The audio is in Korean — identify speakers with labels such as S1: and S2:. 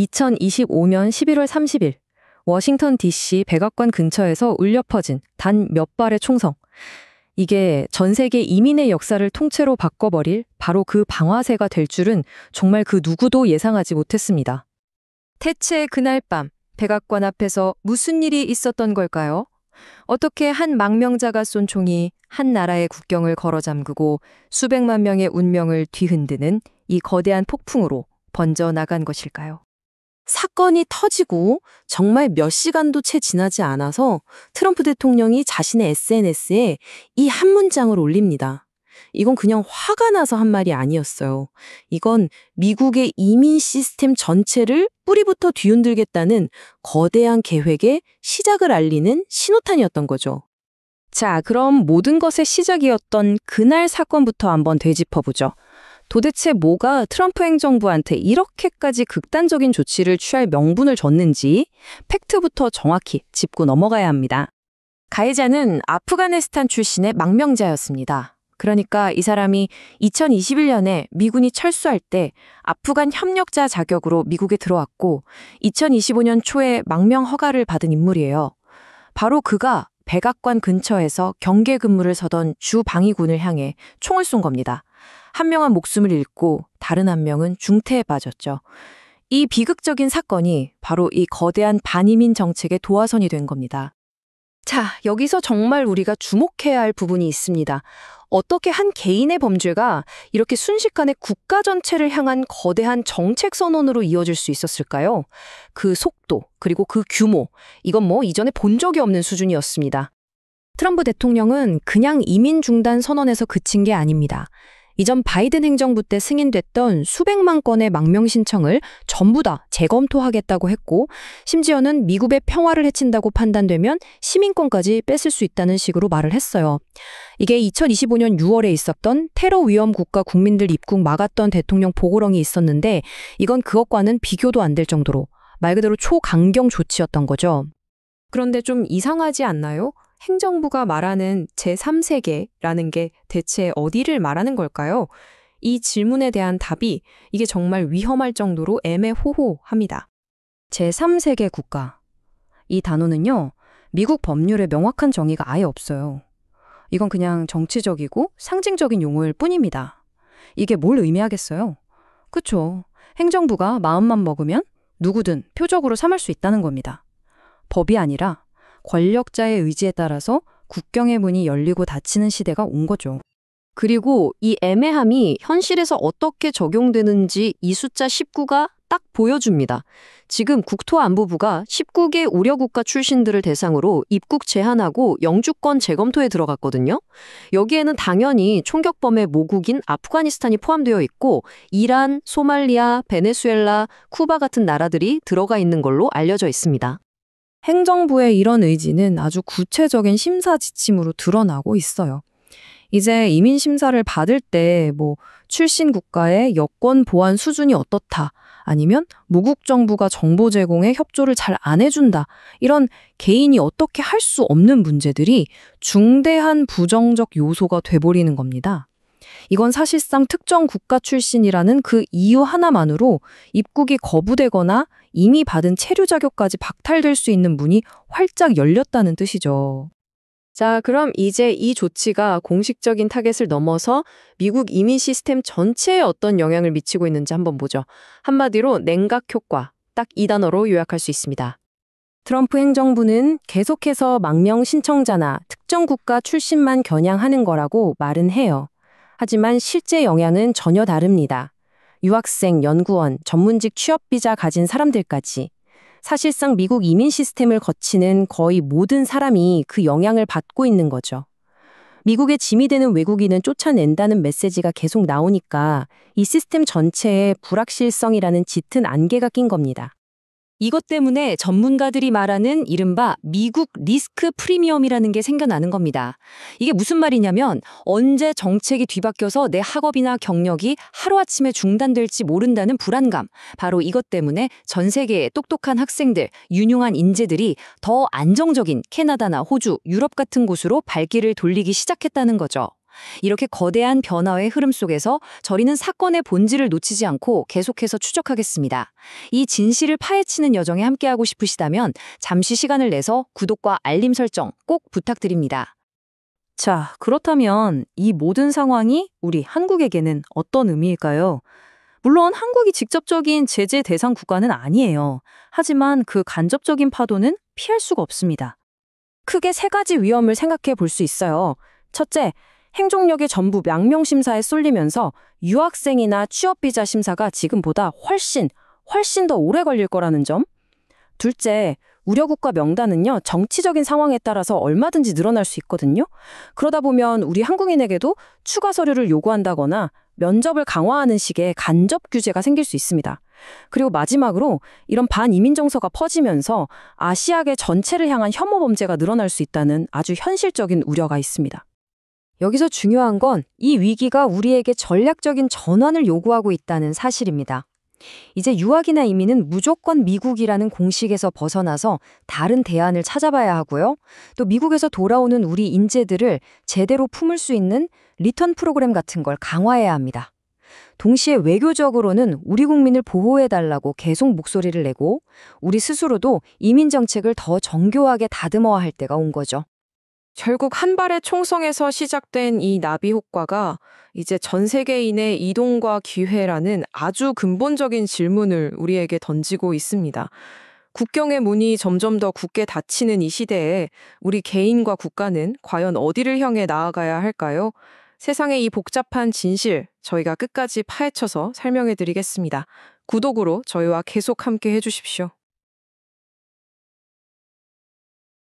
S1: 2025년 11월 30일 워싱턴 DC 백악관 근처에서 울려 퍼진 단 몇 발의 총성. 이게 전 세계 이민의 역사를 통째로 바꿔버릴 바로 그 방아쇠가 될 줄은 정말 그 누구도 예상하지 못했습니다. 대체 그날 밤 백악관 앞에서 무슨 일이 있었던 걸까요? 어떻게 한 망명자가 쏜 총이 한 나라의 국경을 걸어 잠그고 수백만 명의 운명을 뒤흔드는 이 거대한 폭풍으로 번져 나간 것일까요?
S2: 사건이 터지고 정말 몇 시간도 채 지나지 않아서 트럼프 대통령이 자신의 SNS에 이 한 문장을 올립니다. 이건 그냥 화가 나서 한 말이 아니었어요. 이건 미국의 이민 시스템 전체를 뿌리부터 뒤흔들겠다는 거대한 계획의 시작을 알리는 신호탄이었던 거죠.
S1: 자, 그럼 모든 것의 시작이었던 그날 사건부터 한번 되짚어보죠. 도대체 뭐가 트럼프 행정부한테 이렇게까지 극단적인 조치를 취할 명분을 줬는지 팩트부터 정확히 짚고 넘어가야 합니다. 가해자는 아프가니스탄 출신의 망명자였습니다. 그러니까 이 사람이 2021년에 미군이 철수할 때 아프간 협력자 자격으로 미국에 들어왔고 2025년 초에 망명 허가를 받은 인물이에요. 바로 그가 백악관 근처에서 경계 근무를 서던 주 방위군을 향해 총을 쏜 겁니다. 한 명은 목숨을 잃고 다른 한 명은 중태에 빠졌죠. 이 비극적인 사건이 바로 이 거대한 반이민 정책의 도화선이 된 겁니다. 자, 여기서 정말 우리가 주목해야 할 부분이 있습니다. 어떻게 한 개인의 범죄가 이렇게 순식간에 국가 전체를 향한 거대한 정책 선언으로 이어질 수 있었을까요? 그 속도, 그리고 그 규모, 이건 이전에 본 적이 없는 수준이었습니다. 트럼프 대통령은 그냥 이민 중단 선언에서 그친 게 아닙니다. 이전 바이든 행정부 때 승인됐던 수백만 건의 망명 신청을 전부 다 재검토하겠다고 했고, 심지어는 미국의 평화를 해친다고 판단되면 시민권까지 뺏을 수 있다는 식으로 말을 했어요. 이게 2025년 6월에 있었던 테러 위험 국가 국민들 입국 막았던 대통령 보고령이 있었는데, 이건 그것과는 비교도 안 될 정도로 말 그대로 초강경 조치였던 거죠. 그런데 좀 이상하지 않나요? 행정부가 말하는 제3세계라는 게 대체 어디를 말하는 걸까요? 이 질문에 대한 답이 이게 정말 위험할 정도로 애매모호합니다. 제3세계 국가. 이 단어는요, 미국 법률에 명확한 정의가 아예 없어요. 이건 그냥 정치적이고 상징적인 용어일 뿐입니다. 이게 뭘 의미하겠어요? 그쵸. 행정부가 마음만 먹으면 누구든 표적으로 삼을 수 있다는 겁니다. 법이 아니라 권력자의 의지에 따라서 국경의 문이 열리고 닫히는 시대가 온 거죠. 그리고 이 애매함이 현실에서 어떻게 적용되는지 이 숫자 19가 딱 보여줍니다. 지금 국토안보부가 19개 우려국가 출신들을 대상으로 입국 제한하고 영주권 재검토에 들어갔거든요. 여기에는 당연히 총격범의 모국인 아프가니스탄이 포함되어 있고 이란, 소말리아, 베네수엘라, 쿠바 같은 나라들이 들어가 있는 걸로 알려져 있습니다. 행정부의 이런 의지는 아주 구체적인 심사 지침으로 드러나고 있어요. 이제 이민 심사를 받을 때 출신 국가의 여권 보안 수준이 어떻다, 아니면 무국 정부가 정보 제공에 협조를 잘 안 해준다, 이런 개인이 어떻게 할 수 없는 문제들이 중대한 부정적 요소가 돼버리는 겁니다. 이건 사실상 특정 국가 출신이라는 그 이유 하나만으로 입국이 거부되거나 이미 받은 체류 자격까지 박탈될 수 있는 문이 활짝 열렸다는 뜻이죠. 자, 그럼 이제 이 조치가 공식적인 타겟을 넘어서 미국 이민 시스템 전체에 어떤 영향을 미치고 있는지 한번 보죠. 한마디로 냉각 효과, 딱 이 단어로 요약할 수 있습니다. 트럼프 행정부는 계속해서 망명 신청자나 특정 국가 출신만 겨냥하는 거라고 말은 해요. 하지만 실제 영향은 전혀 다릅니다. 유학생, 연구원, 전문직 취업비자 가진 사람들까지. 사실상 미국 이민 시스템을 거치는 거의 모든 사람이 그 영향을 받고 있는 거죠. 미국에 짐이 되는 외국인은 쫓아낸다는 메시지가 계속 나오니까 이 시스템 전체에 불확실성이라는 짙은 안개가 낀 겁니다. 이것 때문에 전문가들이 말하는 이른바 미국 리스크 프리미엄이라는 게 생겨나는 겁니다. 이게 무슨 말이냐면 언제 정책이 뒤바뀌어서 내 학업이나 경력이 하루아침에 중단될지 모른다는 불안감. 바로 이것 때문에 전 세계의 똑똑한 학생들, 유능한 인재들이 더 안정적인 캐나다나 호주, 유럽 같은 곳으로 발길을 돌리기 시작했다는 거죠. 이렇게 거대한 변화의 흐름 속에서 저희는 사건의 본질을 놓치지 않고 계속해서 추적하겠습니다. 이 진실을 파헤치는 여정에 함께하고 싶으시다면 잠시 시간을 내서 구독과 알림 설정 꼭 부탁드립니다. 자, 그렇다면 이 모든 상황이 우리 한국에게는 어떤 의미일까요? 물론 한국이 직접적인 제재 대상 국가는 아니에요. 하지만 그 간접적인 파도는 피할 수가 없습니다. 크게 세 가지 위험을 생각해 볼 수 있어요. 첫째, 행정력의 전부 명명심사에 쏠리면서 유학생이나 취업비자 심사가 지금보다 훨씬 더 오래 걸릴 거라는 점. 둘째, 우려국가 명단은요, 정치적인 상황에 따라서 얼마든지 늘어날 수 있거든요. 그러다 보면 우리 한국인에게도 추가 서류를 요구한다거나 면접을 강화하는 식의 간접 규제가 생길 수 있습니다. 그리고 마지막으로 이런 반이민 정서가 퍼지면서 아시아계 전체를 향한 혐오 범죄가 늘어날 수 있다는 아주 현실적인 우려가 있습니다.
S2: 여기서 중요한 건 이 위기가 우리에게 전략적인 전환을 요구하고 있다는 사실입니다. 이제 유학이나 이민은 무조건 미국이라는 공식에서 벗어나서 다른 대안을 찾아봐야 하고요. 또 미국에서 돌아오는 우리 인재들을 제대로 품을 수 있는 리턴 프로그램 같은 걸 강화해야 합니다. 동시에 외교적으로는 우리 국민을 보호해달라고 계속 목소리를 내고 우리 스스로도 이민 정책을 더 정교하게 다듬어야 할 때가 온 거죠.
S3: 결국 한 발의 총성에서 시작된 이 나비 효과가 이제 전 세계인의 이동과 기회라는 아주 근본적인 질문을 우리에게 던지고 있습니다. 국경의 문이 점점 더 굳게 닫히는 이 시대에 우리 개인과 국가는 과연 어디를 향해 나아가야 할까요? 세상의 이 복잡한 진실, 저희가 끝까지 파헤쳐서 설명해 드리겠습니다. 구독으로 저희와 계속 함께 해주십시오.